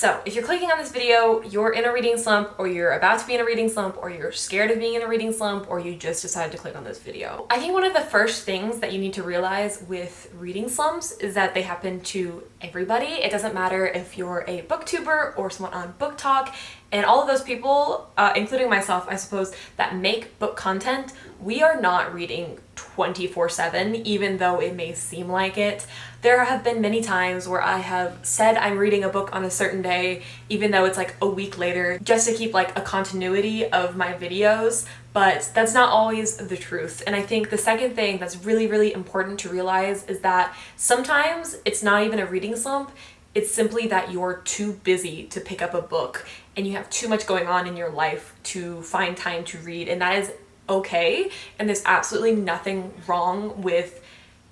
So if you're clicking on this video, you're in a reading slump, or you're about to be in a reading slump, or you're scared of being in a reading slump, or you just decided to click on this video. I think one of the first things that you need to realize with reading slumps is that they happen to everybody. It doesn't matter if you're a booktuber or someone on Book Talk, and all of those people, including myself, I suppose, that make book content, we are not reading 24/7, even though it may seem like it. There have been many times where I have said I'm reading a book on a certain day, even though it's like a week later, just to keep like a continuity of my videos, but that's not always the truth. And I think the second thing that's really, really important to realize is that sometimes it's not even a reading slump. It's simply that you're too busy to pick up a book and you have too much going on in your life to find time to read, and that is okay. And there's absolutely nothing wrong with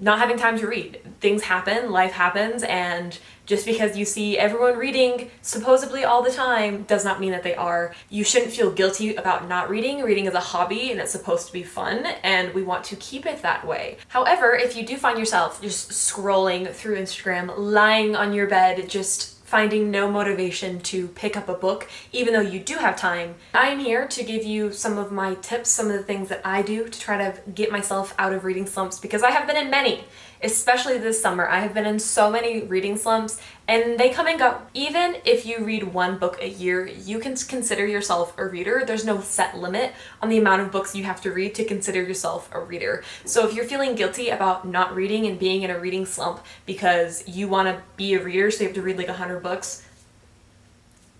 not having time to read. Things happen, life happens, and just because you see everyone reading supposedly all the time does not mean that they are. You shouldn't feel guilty about not reading. Reading is a hobby and it's supposed to be fun, and we want to keep it that way. However, if you do find yourself just scrolling through Instagram, lying on your bed, just finding no motivation to pick up a book, even though you do have time, I'm here to give you some of my tips, some of the things that I do to try to get myself out of reading slumps, because I have been in many, especially this summer. I have been in so many reading slumps, and they come and go. Even if you read one book a year, you can consider yourself a reader. There's no set limit on the amount of books you have to read to consider yourself a reader. So if you're feeling guilty about not reading and being in a reading slump because you want to be a reader, so you have to read like 100 books,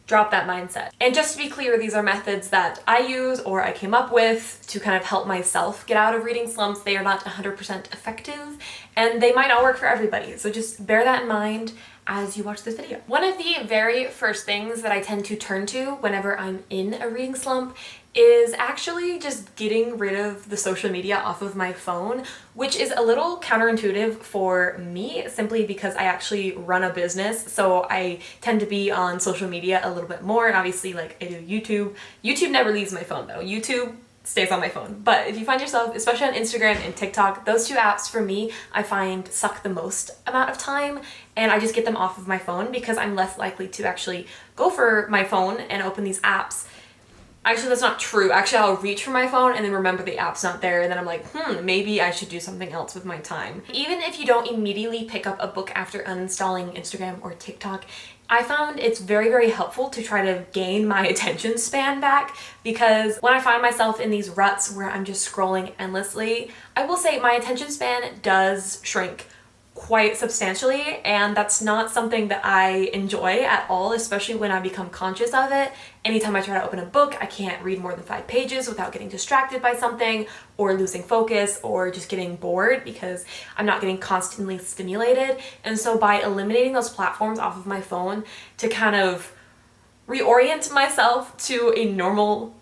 drop that mindset. And just to be clear, these are methods that I use or I came up with to kind of help myself get out of reading slumps. They are not 100% effective, and they might not work for everybody. So just bear that in mind as you watch this video. One of the very first things that I tend to turn to whenever I'm in a reading slump is actually just getting rid of the social media off of my phone, which is a little counterintuitive for me, simply because I actually run a business, so I tend to be on social media a little bit more, and obviously like I do YouTube. YouTube never leaves my phone though. YouTube stays on my phone. But if you find yourself, especially on Instagram and TikTok, those two apps for me, I find suck the most amount of time, and I just get them off of my phone because I'm less likely to actually go for my phone and open these apps. Actually, that's not true. Actually, I'll reach for my phone and then remember the app's not there, and then I'm like, maybe I should do something else with my time. Even if you don't immediately pick up a book after uninstalling Instagram or TikTok, I found it's very, very helpful to try to gain my attention span back, because when I find myself in these ruts where I'm just scrolling endlessly, I will say my attention span does shrink quite substantially, and that's not something that I enjoy at all, especially when I become conscious of it. Anytime I try to open a book, I can't read more than 5 pages without getting distracted by something or losing focus or just getting bored because I'm not getting constantly stimulated. And so by eliminating those platforms off of my phone to kind of reorient myself to a normal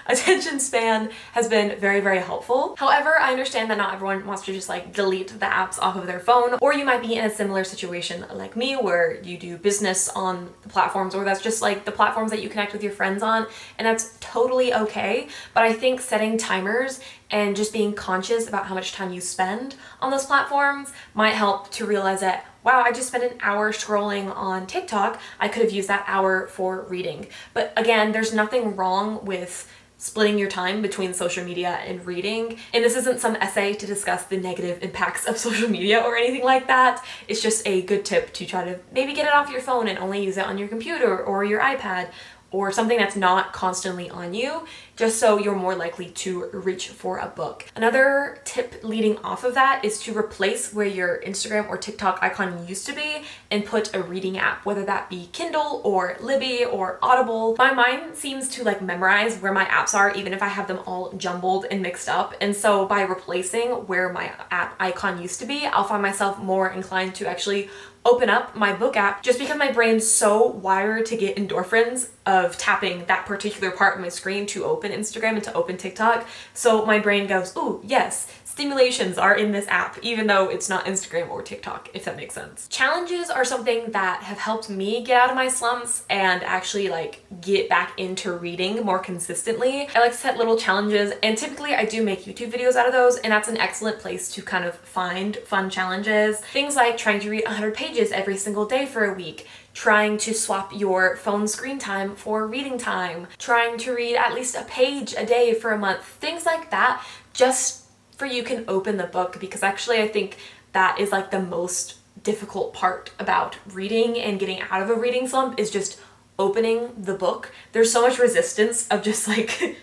attention span has been very, very helpful. However, I understand that not everyone wants to just like delete the apps off of their phone, or you might be in a similar situation like me where you do business on the platforms, or that's just like the platforms that you connect with your friends on, and that's totally okay. But I think setting timers and just being conscious about how much time you spend on those platforms might help to realize that, wow, I just spent an hour scrolling on TikTok. I could have used that hour for reading. But again, there's nothing wrong with splitting your time between social media and reading. And this isn't some essay to discuss the negative impacts of social media or anything like that. It's just a good tip to try to maybe get it off your phone and only use it on your computer or your iPad, or something that's not constantly on you, just so you're more likely to reach for a book. Another tip leading off of that is to replace where your Instagram or TikTok icon used to be and put a reading app, whether that be Kindle or Libby or Audible. My mind seems to like memorize where my apps are, even if I have them all jumbled and mixed up. And so by replacing where my app icon used to be, I'll find myself more inclined to actually open up my book app, just because my brain's so wired to get endorphins of tapping that particular part of my screen to open Instagram and to open TikTok. So my brain goes, ooh, yes, stimulations are in this app, even though it's not Instagram or TikTok, if that makes sense. Challenges are something that have helped me get out of my slumps and actually like get back into reading more consistently. I like to set little challenges, and typically I do make YouTube videos out of those, and that's an excellent place to kind of find fun challenges. Things like trying to read 100 pages every single day for a week, trying to swap your phone screen time for reading time, trying to read at least a page a day for a month, things like that, just for you can open the book, because actually I think that is like the most difficult part about reading and getting out of a reading slump is just opening the book. There's so much resistance of just like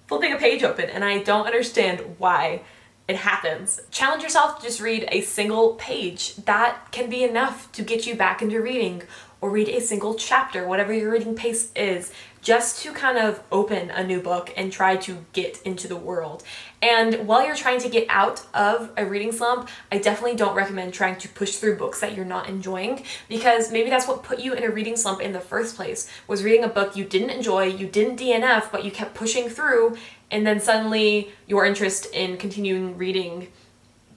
flipping a page open, and I don't understand why it happens. Challenge yourself to just read a single page. That can be enough to get you back into reading, or read a single chapter, whatever your reading pace is, just to kind of open a new book and try to get into the world. And while you're trying to get out of a reading slump, I definitely don't recommend trying to push through books that you're not enjoying, because maybe that's what put you in a reading slump in the first place, was reading a book you didn't enjoy, you didn't DNF, but you kept pushing through, and then suddenly your interest in continuing reading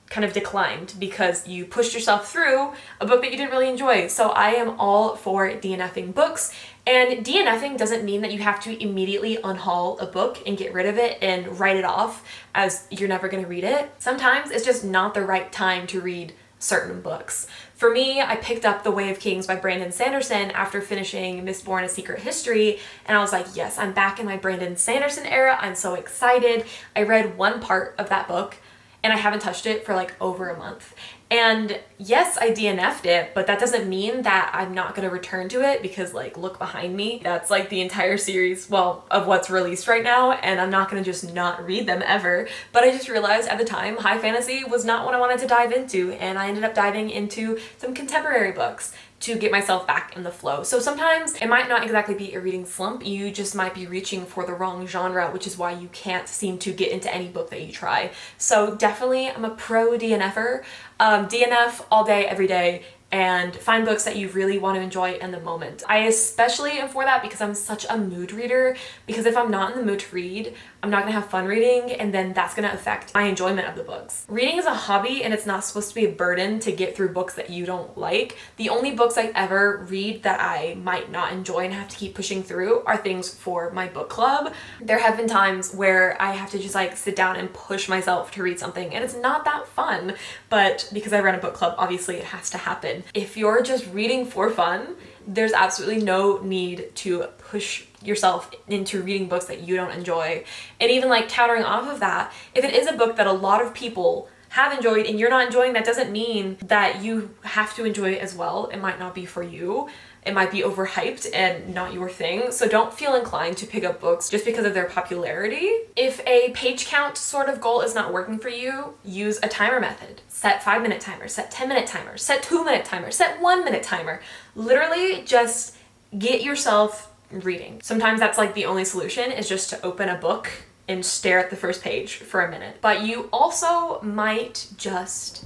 kind of declined because you pushed yourself through a book that you didn't really enjoy. So I am all for DNFing books. And DNFing doesn't mean that you have to immediately unhaul a book and get rid of it and write it off as you're never going to read it. Sometimes it's just not the right time to read certain books. For me, I picked up The Way of Kings by Brandon Sanderson after finishing Mistborn: A Secret History, and I was like, yes, I'm back in my Brandon Sanderson era. I'm so excited. I read one part of that book, and I haven't touched it for like over a month. And yes, I DNF'd it, but that doesn't mean that I'm not gonna return to it, because like, look behind me. That's like the entire series, well, of what's released right now, and I'm not gonna just not read them ever. But I just realized at the time, high fantasy was not what I wanted to dive into, and I ended up diving into some contemporary books to get myself back in the flow. So sometimes it might not exactly be a reading slump, you just might be reaching for the wrong genre, which is why you can't seem to get into any book that you try. So definitely, I'm a pro DNFer. DNF all day, every day, and find books that you really want to enjoy in the moment. I especially am for that because I'm such a mood reader, because if I'm not in the mood to read, I'm not gonna have fun reading, and then that's gonna affect my enjoyment of the books. Reading is a hobby, and it's not supposed to be a burden to get through books that you don't like. The only books I ever read that I might not enjoy and have to keep pushing through are things for my book club. There have been times where I have to just like sit down and push myself to read something, and it's not that fun, but because I run a book club, obviously it has to happen. If you're just reading for fun, there's absolutely no need to push yourself into reading books that you don't enjoy. And even like countering off of that, if it is a book that a lot of people have enjoyed and you're not enjoying, that doesn't mean that you have to enjoy it as well. It might not be for you. It might be overhyped and not your thing. So don't feel inclined to pick up books just because of their popularity. If a page count sort of goal is not working for you, use a timer method. Set 5-minute timers, set 10-minute timers, set 2-minute timers, set 1-minute timer. Literally just get yourself reading. Sometimes that's like the only solution, is just to open a book and stare at the first page for a minute. But you also might just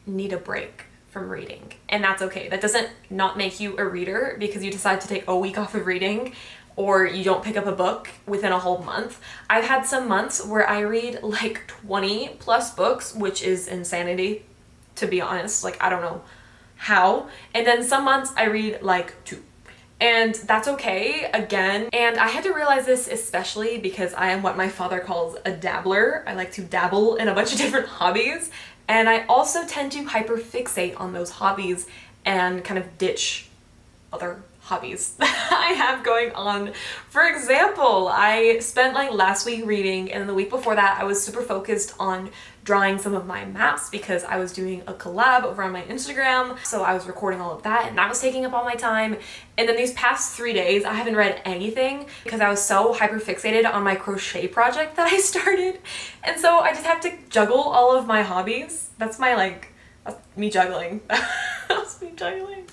need a break from reading, and that's okay. That doesn't not make you a reader because you decide to take a week off of reading, or you don't pick up a book within a whole month. I've had some months where I read like 20 plus books, which is insanity, to be honest. Like, I don't know how. And then some months I read like 2. And that's okay, again. And I had to realize this especially because I am what my father calls a dabbler. I like to dabble in a bunch of different hobbies. And I also tend to hyperfixate on those hobbies and kind of ditch other hobbies I have going on. For example, I spent like last week reading, and then the week before that I was super focused on drawing some of my maps because I was doing a collab over on my Instagram. So I was recording all of that, and that was taking up all my time. And then these past 3 days I haven't read anything because I was so hyper fixated on my crochet project that I started. And so I just have to juggle all of my hobbies. That's me juggling. That's me juggling.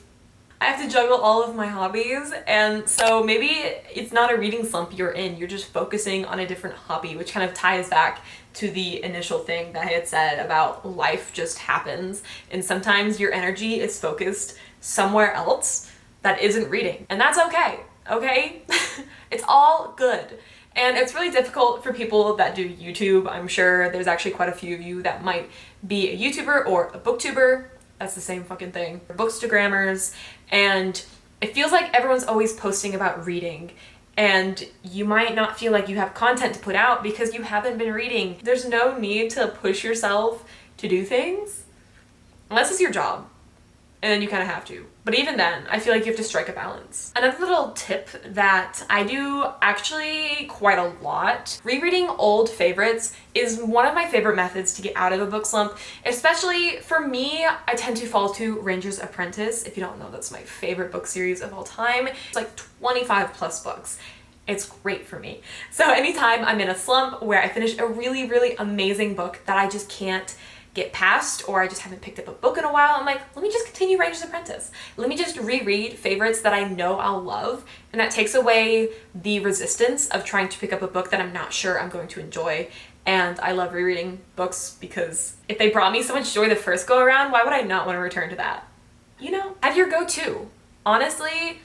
I have to juggle all of my hobbies, and so maybe it's not a reading slump you're in, you're just focusing on a different hobby, which kind of ties back to the initial thing that I had said about life just happens, and sometimes your energy is focused somewhere else that isn't reading, and that's okay, okay? It's all good. And it's really difficult for people that do YouTube. I'm sure there's actually quite a few of you that might be a YouTuber or a booktuber. That's the same fucking thing. Bookstagrammers, and it feels like everyone's always posting about reading, and you might not feel like you have content to put out because you haven't been reading. There's no need to push yourself to do things unless it's your job, and then you kind of have to. But even then, I feel like you have to strike a balance. Another little tip that I do actually quite a lot, rereading old favorites is one of my favorite methods to get out of a book slump. Especially for me, I tend to fall to Ranger's Apprentice. If you don't know, that's my favorite book series of all time. It's like 25 plus books. It's great for me. So anytime I'm in a slump where I finish a really, really amazing book that I just can't get past, or I just haven't picked up a book in a while, I'm like, let me just continue Ranger's Apprentice. Let me just reread favorites that I know I'll love, and that takes away the resistance of trying to pick up a book that I'm not sure I'm going to enjoy. And I love rereading books because if they brought me so much joy the first go around, why would I not want to return to that? You know, have your go-to. Honestly,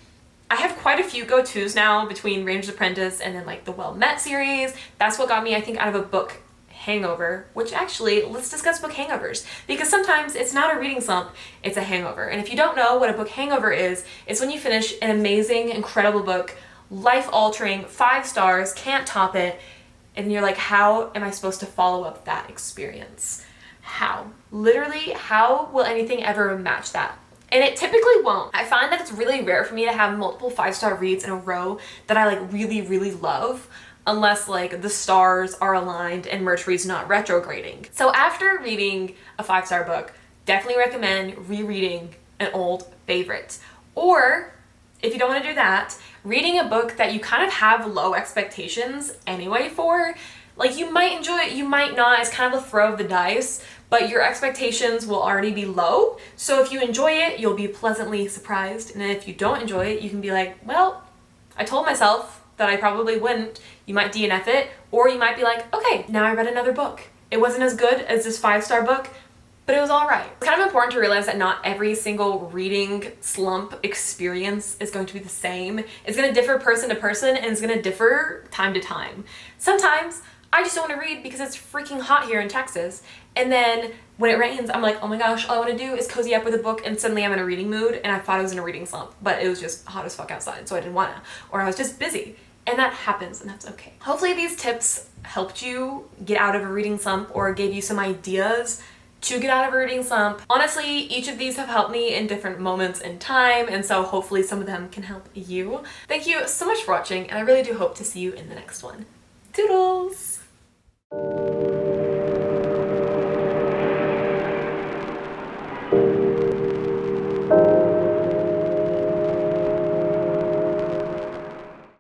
I have quite a few go-tos now between Ranger's Apprentice and then like the Well Met series. That's what got me, I think, out of a book hangover, which actually, let's discuss book hangovers, because sometimes it's not a reading slump, it's a hangover. And if you don't know what a book hangover is, it's when you finish an amazing, incredible book, life-altering, 5 stars, can't top it, and you're like, how am I supposed to follow up that experience? How? Literally, how will anything ever match that? And it typically won't. I find that it's really rare for me to have multiple 5-star reads in a row that I like really, really love, unless like the stars are aligned and Mercury's not retrograding. So after reading a 5-star book, definitely recommend rereading an old favorite. Or if you don't want to do that, reading a book that you kind of have low expectations anyway for. Like, you might enjoy it, you might not, it's kind of a throw of the dice, but your expectations will already be low. So if you enjoy it, you'll be pleasantly surprised. And then if you don't enjoy it, you can be like, well, I told myself that I probably wouldn't. You might DNF it, or you might be like, okay, now I read another book. It wasn't as good as this 5-star book, but it was all right. It's kind of important to realize that not every single reading slump experience is going to be the same. It's going to differ person to person, and it's going to differ time to time. Sometimes I just don't want to read because it's freaking hot here in Texas, and then when it rains, I'm like, oh my gosh, all I want to do is cozy up with a book, and suddenly I'm in a reading mood, and I thought I was in a reading slump, but it was just hot as fuck outside, so I didn't want to. Or I was just busy. And that happens, and that's okay. Hopefully these tips helped you get out of a reading slump or gave you some ideas to get out of a reading slump. Honestly, each of these have helped me in different moments in time, and so hopefully some of them can help you. Thank you so much for watching, and I really do hope to see you in the next one. Toodles!